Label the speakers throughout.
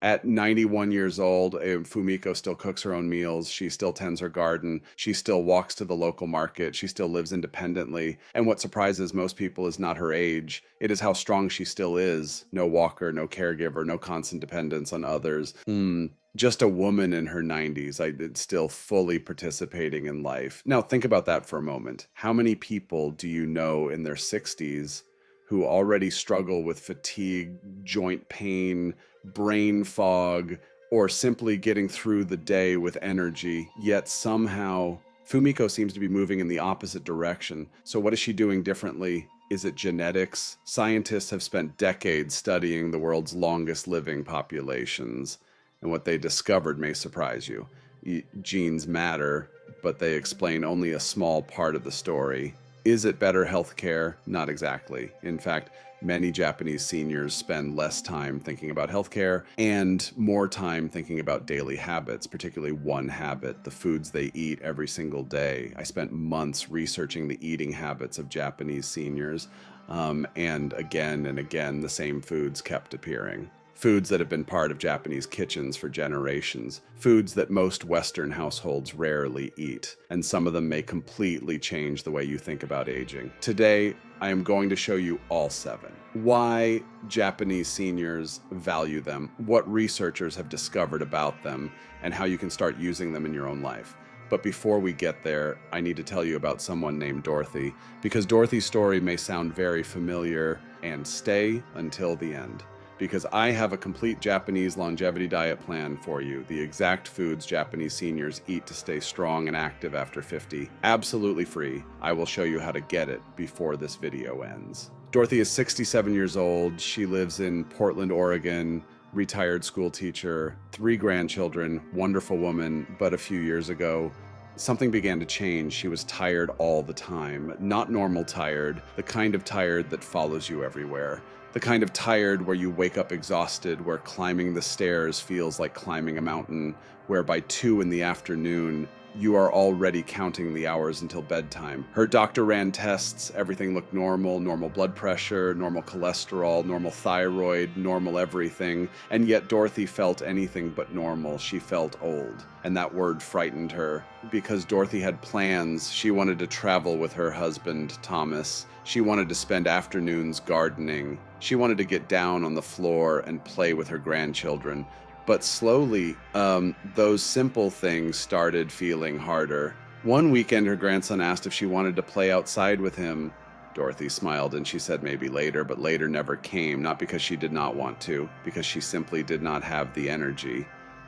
Speaker 1: At 91 years old, Fumiko still cooks her own meals. She still tends her garden. She still walks to the local market. She still lives independently. And what surprises most people is not her age, it is how strong she still is. No walker, no caregiver, no constant dependence on others. Just a woman in her 90s, still fully participating in life. Now, think about that for a moment. How many people do you know in their 60s who already struggle with fatigue, joint pain, brain fog, or simply getting through the day with energy, yet somehow Fumiko seems to be moving in the opposite direction. So, what is she doing differently? Is it genetics? Scientists have spent decades studying the world's longest living populations, and what they discovered may surprise you. Genes matter, but they explain only a small part of the story. Is it better healthcare? Not exactly. In fact, many Japanese seniors spend less time thinking about healthcare and more time thinking about daily habits, particularly one habit, the foods they eat every single day. I spent months researching the eating habits of Japanese seniors, and again, the same foods kept appearing. Foods that have been part of Japanese kitchens for generations, foods that most Western households rarely eat, and some of them may completely change the way you think about aging. Today, I am going to show you all 7. Why Japanese seniors value them, what researchers have discovered about them, and how you can start using them in your own life. But before we get there, I need to tell you about someone named Dorothy, because Dorothy's story may sound very familiar, and stay until the end, because I have a complete Japanese longevity diet plan for you, the exact foods Japanese seniors eat to stay strong and active after 50. Absolutely free. I will show you how to get it before this video ends. Dorothy is 67 years old. She lives in Portland, Oregon, retired school teacher, 3 grandchildren, wonderful woman, but a few years ago, something began to change. She was tired all the time. Not normal tired, the kind of tired that follows you everywhere. The kind of tired where you wake up exhausted, where climbing the stairs feels like climbing a mountain, where by 2 in the afternoon, you are already counting the hours until bedtime. Her doctor ran tests, everything looked normal, normal blood pressure, normal cholesterol, normal thyroid, normal everything, and yet Dorothy felt anything but normal. She felt old, and that word frightened her, because Dorothy had plans. She wanted to travel with her husband, Thomas. She wanted to spend afternoons gardening. She wanted to get down on the floor and play with her grandchildren. But slowly, those simple things started feeling harder. One weekend, her grandson asked if she wanted to play outside with him. Dorothy smiled and she said maybe later, but later never came, not because she did not want to, because she simply did not have the energy.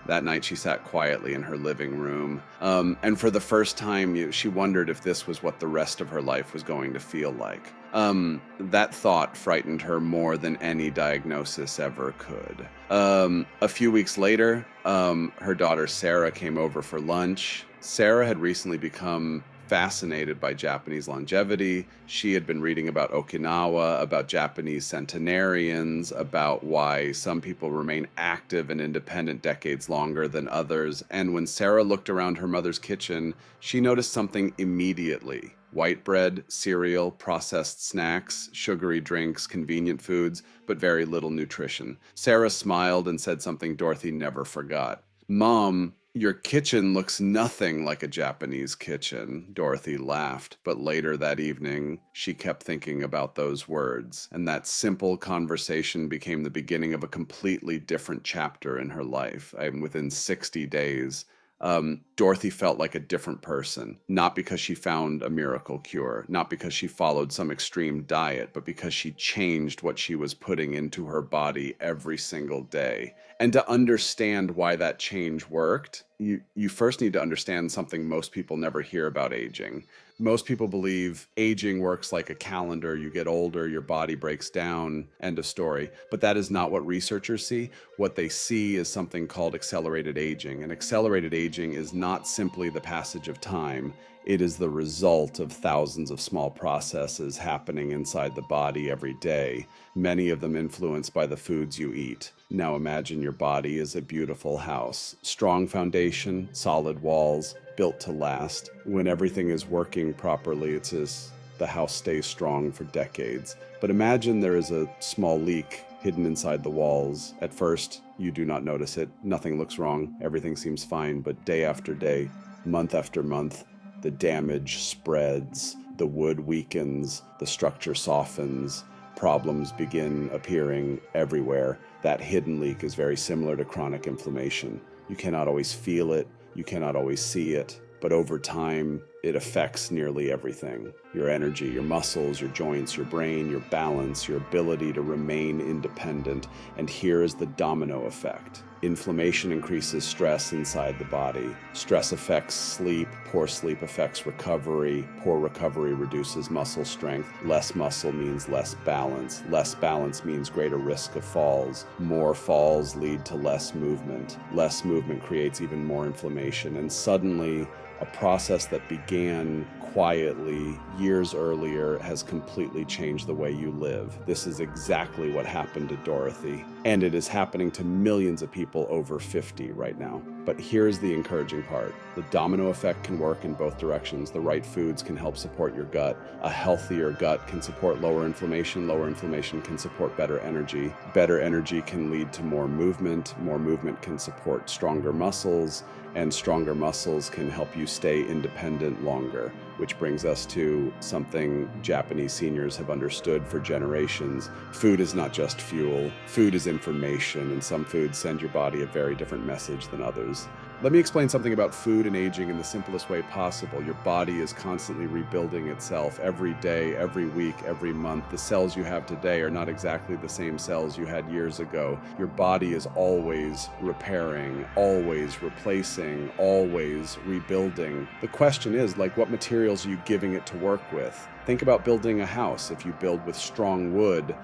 Speaker 1: That night she sat quietly in her living room, and for the first time she wondered if this was what the rest of her life was going to feel like. That thought frightened her more than any diagnosis ever could. A few weeks later, her daughter Sarah came over for lunch. Sarah had recently become fascinated by Japanese longevity. She had been reading about Okinawa, about Japanese centenarians, about why some people remain active and independent decades longer than others. And when Sarah looked around her mother's kitchen, she noticed something immediately. White bread, cereal, processed snacks, sugary drinks, convenient foods, but very little nutrition. Sarah smiled and said something Dorothy never forgot. "Mom, your kitchen looks nothing like a Japanese kitchen." Dorothy laughed, but later that evening, she kept thinking about those words, and that simple conversation became the beginning of a completely different chapter in her life. Within 60 days, Dorothy felt like a different person, not because she found a miracle cure, not because she followed some extreme diet, but because she changed what she was putting into her body every single day. And to understand why that change worked, you first need to understand something most people never hear about aging. Most people believe aging works like a calendar. You get older, your body breaks down, end of story. But that is not what researchers see. What they see is something called accelerated aging. And accelerated aging is not simply the passage of time. It is the result of thousands of small processes happening inside the body every day, many of them influenced by the foods you eat. Now imagine your body is a beautiful house. Strong foundation, solid walls, built to last. When everything is working properly, it's as the house stays strong for decades. But imagine there is a small leak hidden inside the walls. At first, You do not notice it. Nothing looks wrong. Everything seems fine. But day after day, month after month, the damage spreads, the wood weakens, the structure softens, problems begin appearing everywhere. That hidden leak is very similar to chronic inflammation. You cannot always feel it, you cannot always see it, but over time, it affects nearly everything. Your energy, your muscles, your joints, your brain, your balance, your ability to remain independent. And here is the domino effect. Inflammation increases stress inside the body. Stress affects sleep. Poor sleep affects recovery. Poor recovery reduces muscle strength. Less muscle means less balance. Less balance means greater risk of falls. More falls lead to less movement. Less movement creates even more inflammation. And suddenly, a process that began quietly years earlier has completely changed the way you live. This is exactly what happened to Dorothy, and it is happening to millions of people over 50 right now. But here's the encouraging part. The domino effect can work in both directions. The right foods can help support your gut. A healthier gut can support lower inflammation. Lower inflammation can support better energy. Better energy can lead to more movement. More movement can support stronger muscles, and stronger muscles can help you stay independent longer, which brings us to something Japanese seniors have understood for generations. Food is not just fuel. Food is information, and some foods send your body a very different message than others. Let me explain something about food and aging in the simplest way possible. Your body is constantly rebuilding itself every day, every week, every month. The cells you have today are not exactly the same cells you had years ago. Your body is always repairing, always replacing, always rebuilding. The question is, what materials are you giving it to work with? Think about building a house. If you build with strong wood,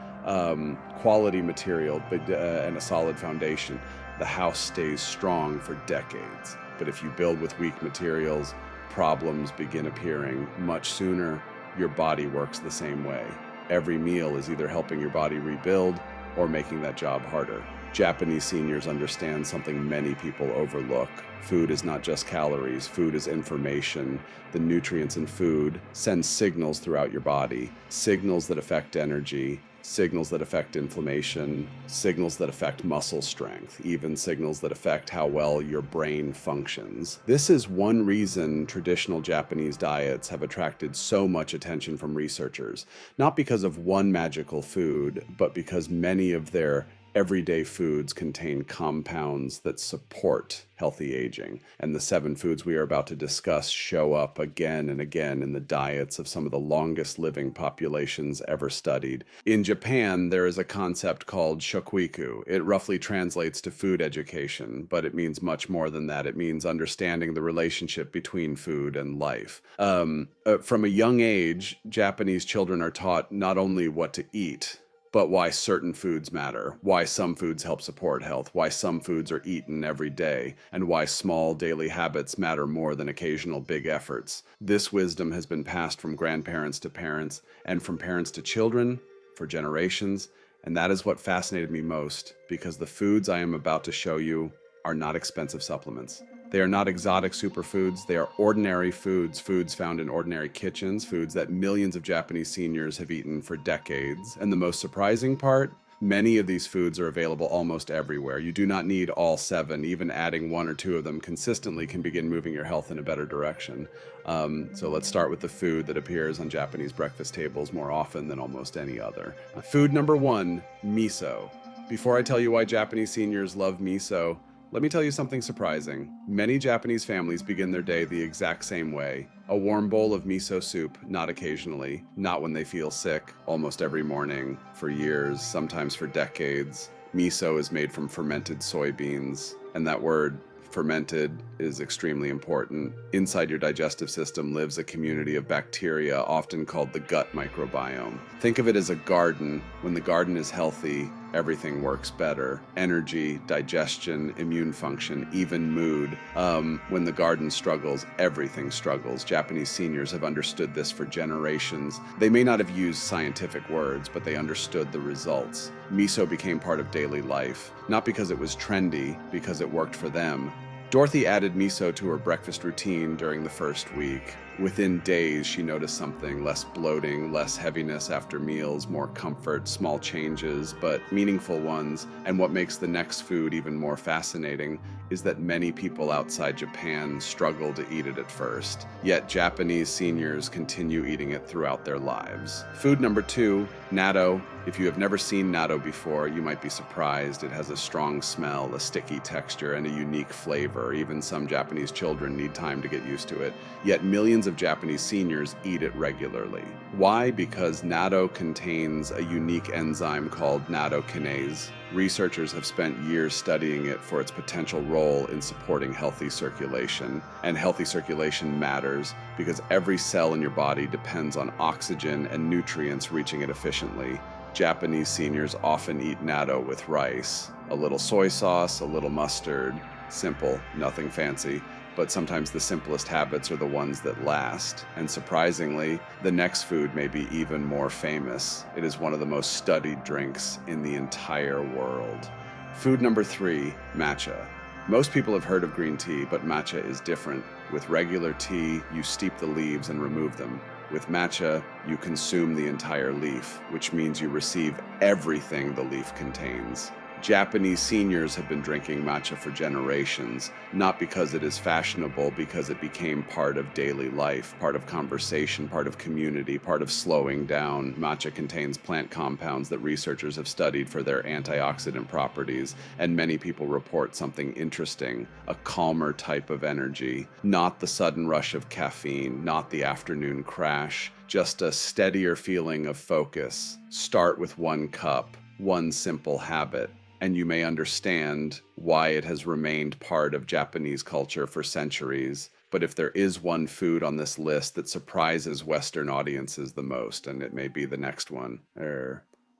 Speaker 1: quality material, and a solid foundation, the house stays strong for decades. But if you build with weak materials, problems begin appearing much sooner. Your body works the same way. Every meal is either helping your body rebuild or making that job harder. Japanese seniors understand something many people overlook. Food is not just calories, food is information. The nutrients in food send signals throughout your body, signals that affect energy, signals that affect inflammation, signals that affect muscle strength, even signals that affect how well your brain functions. This is one reason traditional Japanese diets have attracted so much attention from researchers, not because of one magical food, but because many of their everyday foods contain compounds that support healthy aging. And the 7 foods we are about to discuss show up again and again in the diets of some of the longest living populations ever studied. In Japan, there is a concept called shokuiku. It roughly translates to food education, but it means much more than that. It means understanding the relationship between food and life. From a young age, Japanese children are taught not only what to eat, but why certain foods matter, why some foods help support health, why some foods are eaten every day, and why small daily habits matter more than occasional big efforts. This wisdom has been passed from grandparents to parents and from parents to children for generations, and that is what fascinated me most, because the foods I am about to show you are not expensive supplements. They are not exotic superfoods. They are ordinary foods, foods found in ordinary kitchens, foods that millions of Japanese seniors have eaten for decades. And the most surprising part, many of these foods are available almost everywhere. You do not need all 7. Even adding 1 or 2 of them consistently can begin moving your health in a better direction. So let's start with the food that appears on Japanese breakfast tables more often than almost any other. Food number 1, miso. Before I tell you why Japanese seniors love miso, let me tell you something surprising. Many Japanese families begin their day the exact same way. A warm bowl of miso soup, not occasionally, not when they feel sick, almost every morning, for years, sometimes for decades. Miso is made from fermented soybeans, and that word, fermented, is extremely important. Inside your digestive system lives a community of bacteria, often called the gut microbiome. Think of it as a garden. When the garden is healthy, everything works better. Energy, digestion, immune function, even mood. When the garden struggles, everything struggles. Japanese seniors have understood this for generations. They may not have used scientific words, but they understood the results. Miso became part of daily life, not because it was trendy, because it worked for them. Dorothy added miso to her breakfast routine during the first week. Within days, she noticed something: less bloating, less heaviness after meals, more comfort, small changes, but meaningful ones. And what makes the next food even more fascinating is that many people outside Japan struggle to eat it at first, yet Japanese seniors continue eating it throughout their lives. Food number 2, natto. If you have never seen natto before, you might be surprised. It has a strong smell, a sticky texture, and a unique flavor. Even some Japanese children need time to get used to it. Yet millions of Japanese seniors eat it regularly. Why? Because natto contains a unique enzyme called nattokinase. Researchers have spent years studying it for its potential role in supporting healthy circulation. And healthy circulation matters because every cell in your body depends on oxygen and nutrients reaching it efficiently. Japanese seniors often eat natto with rice, a little soy sauce, a little mustard. Simple, nothing fancy. But sometimes the simplest habits are the ones that last. And surprisingly, the next food may be even more famous. It is one of the most studied drinks in the entire world. Food number 3, matcha. Most people have heard of green tea, but matcha is different. With regular tea, you steep the leaves and remove them. With matcha, you consume the entire leaf, which means you receive everything the leaf contains. Japanese seniors have been drinking matcha for generations, not because it is fashionable, because it became part of daily life, part of conversation, part of community, part of slowing down. Matcha contains plant compounds that researchers have studied for their antioxidant properties, and many people report something interesting: a calmer type of energy, not the sudden rush of caffeine, not the afternoon crash, just a steadier feeling of focus. Start with 1 cup, one simple habit, and you may understand why it has remained part of Japanese culture for centuries. But if there is one food on this list that surprises Western audiences the most, and it may be the next one.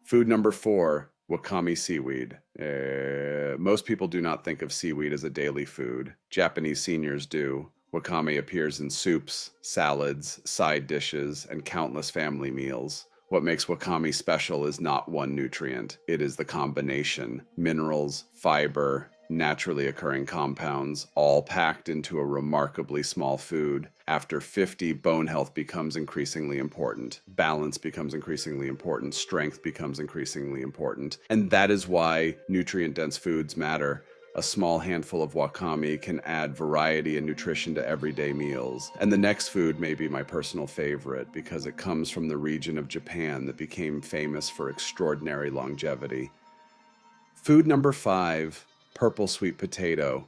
Speaker 1: Food number 4, wakame seaweed. Most people do not think of seaweed as a daily food. Japanese seniors do. Wakame appears in soups, salads, side dishes, and countless family meals. What makes wakame special is not one nutrient. It is the combination: minerals, fiber, naturally occurring compounds, all packed into a remarkably small food. After 50, bone health becomes increasingly important. Balance becomes increasingly important. Strength becomes increasingly important. And that is why nutrient-dense foods matter. A small handful of wakame can add variety and nutrition to everyday meals. And the next food may be my personal favorite because it comes from the region of Japan that became famous for extraordinary longevity. Food number 5, purple sweet potato.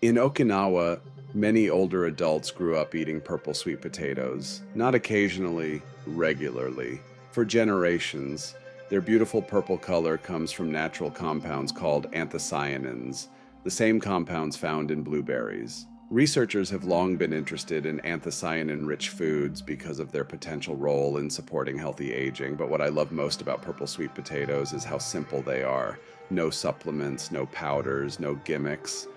Speaker 1: In Okinawa, many older adults grew up eating purple sweet potatoes, not occasionally, regularly, for generations. Their beautiful purple color comes from natural compounds called anthocyanins, the same compounds found in blueberries. Researchers have long been interested in anthocyanin-rich foods because of their potential role in supporting healthy aging, but what I love most about purple sweet potatoes is how simple they are. No supplements, no powders, no gimmicks,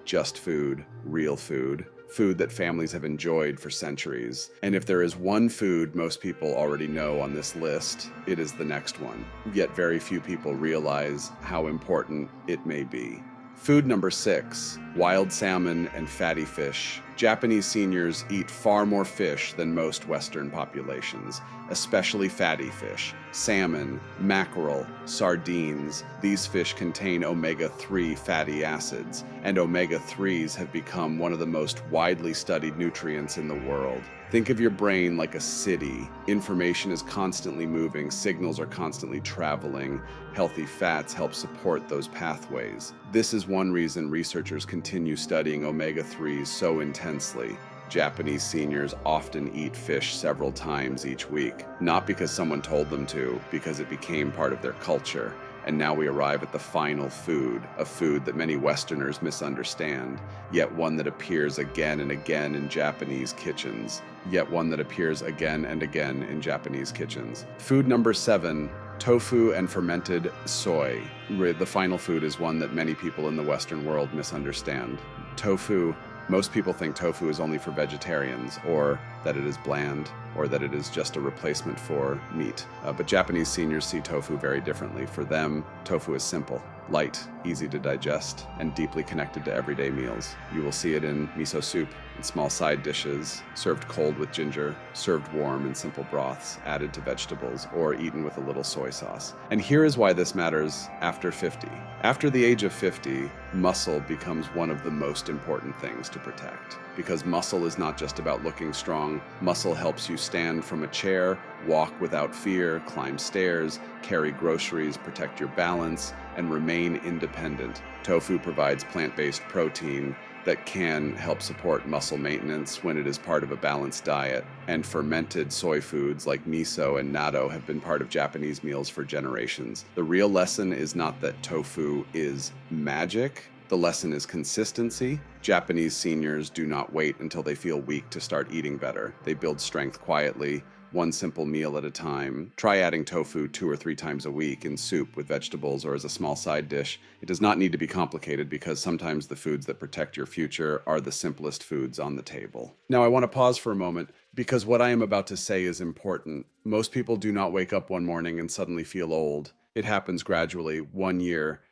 Speaker 1: just food, real food. Food that families have enjoyed for centuries. And if there is one food most people already know on this list, it is the next one. Yet very few people realize how important it may be. Food number 6, wild salmon and fatty fish. Japanese seniors eat far more fish than most Western populations, especially fatty fish. Salmon, mackerel, sardines. These fish contain omega-3 fatty acids, and omega-3s have become one of the most widely studied nutrients in the world. Think of your brain like a city. Information is constantly moving, signals are constantly traveling. Healthy fats help support those pathways. This is one reason researchers continue studying omega-3s so intensely. Japanese seniors often eat fish several times each week, not because someone told them to, because it became part of their culture. And now we arrive at the final food, a food that many Westerners misunderstand, yet one that appears again and again in Japanese kitchens, yet one that appears again and again in Japanese kitchens. Food number 7, tofu and fermented soy. The final food is one that many people in the Western world misunderstand. Tofu. Most people think tofu is only for vegetarians, or that it is bland, or that it is just a replacement for meat. But Japanese seniors see tofu very differently. For them, tofu is simple. light, easy to digest, and deeply connected to everyday meals. You will see it in miso soup, in small side dishes, served cold with ginger, served warm in simple broths, added to vegetables, or eaten with a little soy sauce. And here is why this matters after 50. After the age of 50, muscle becomes one of the most important things to protect. Because muscle is not just about looking strong. Muscle helps you stand from a chair, walk without fear, climb stairs, carry groceries, protect your balance, and remain independent. Tofu provides plant-based protein that can help support muscle maintenance when it is part of a balanced diet. And fermented soy foods like miso and natto have been part of Japanese meals for generations. The real lesson is not that tofu is magic. The lesson is consistency. Japanese seniors do not wait until they feel weak to start eating better. They build strength quietly, one simple meal at a time. Try adding tofu 2 or 3 times a week in soup with vegetables or as a small side dish. It does not need to be complicated because sometimes the foods that protect your future are the simplest foods on the table. Now I want to pause for a moment because what I am about to say is important. Most people do not wake up one morning and suddenly feel old. It happens gradually. 1 year,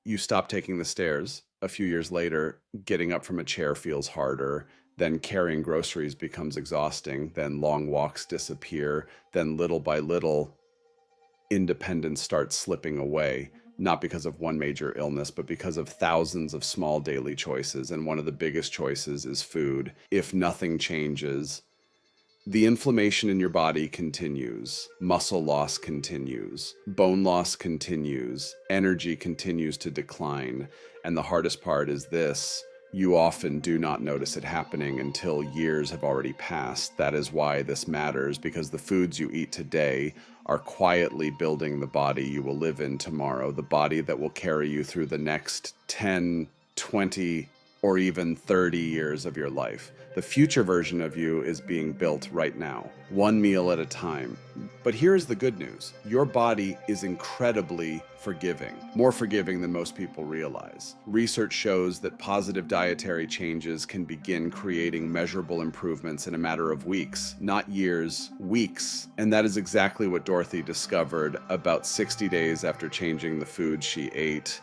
Speaker 1: you stop taking the stairs. A few years later, getting up from a chair feels harder. Then carrying groceries becomes exhausting. Then long walks disappear. Then little by little, independence starts slipping away. Not because of one major illness, but because of thousands of small daily choices. And one of the biggest choices is food. If nothing changes, the inflammation in your body continues, muscle loss continues, bone loss continues, energy continues to decline, and the hardest part is this: you often do not notice it happening until years have already passed. That is why this matters, because the foods you eat today are quietly building the body you will live in tomorrow, the body that will carry you through the next 10, 20, or even 30 years of your life. The future version of you is being built right now, one meal at a time. But here's the good news. Your body is incredibly forgiving, more forgiving than most people realize. Research shows that positive dietary changes can begin creating measurable improvements in a matter of weeks, not years, weeks. And that is exactly what Dorothy discovered about 60 days after changing the food she ate.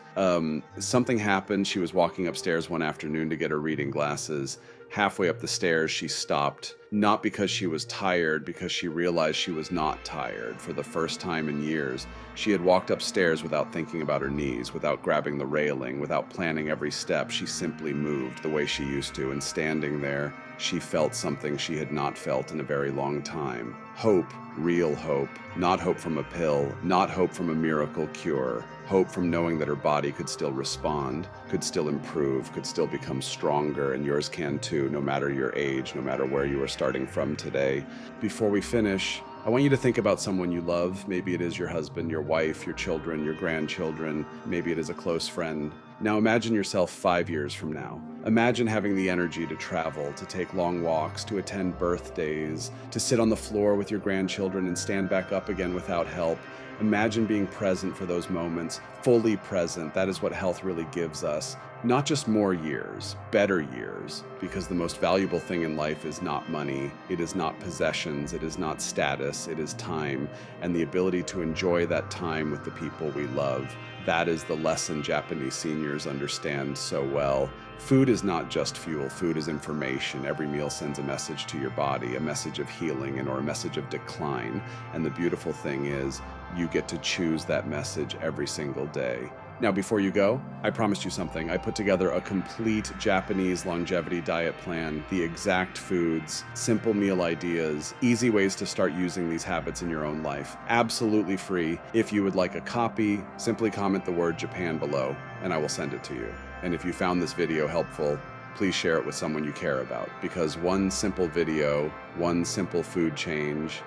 Speaker 1: Something happened. She was walking upstairs one afternoon to get her reading glasses. Halfway up the stairs, she stopped, not because she was tired, because she realized she was not tired for the first time in years. She had walked upstairs without thinking about her knees, without grabbing the railing, without planning every step. She simply moved the way she used to, and standing there, she felt something she had not felt in a very long time. Hope, real hope, not hope from a pill, not hope from a miracle cure. Hope from knowing that her body could still respond, could still improve, could still become stronger, and yours can too, no matter your age, no matter where you are starting from today. Before we finish, I want you to think about someone you love. Maybe it is your husband, your wife, your children, your grandchildren. Maybe it is a close friend. Now imagine yourself 5 years from now. Imagine having the energy to travel, to take long walks, to attend birthdays, to sit on the floor with your grandchildren and stand back up again without help. Imagine being present for those moments, fully present. That is what health really gives us. Not just more years, better years, because the most valuable thing in life is not money, it is not possessions, it is not status, it is time, and the ability to enjoy that time with the people we love. That is the lesson Japanese seniors understand so well. Food is not just fuel, food is information. Every meal sends a message to your body, a message of healing or a message of decline. And the beautiful thing is, you get to choose that message every single day. Now, before you go, I promised you something. I put together a complete Japanese longevity diet plan, the exact foods, simple meal ideas, easy ways to start using these habits in your own life. Absolutely free. If you would like a copy, simply comment the word Japan below, and I will send it to you. And if you found this video helpful, please share it with someone you care about, because one simple video, one simple food change,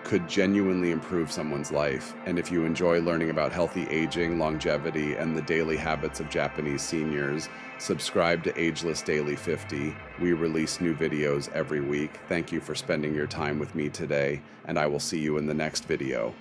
Speaker 1: could genuinely improve someone's life. And if you enjoy learning about healthy aging, longevity, and the daily habits of Japanese seniors, subscribe to Ageless Daily 50. We release new videos every week. Thank you for spending your time with me today, and I will see you in the next video.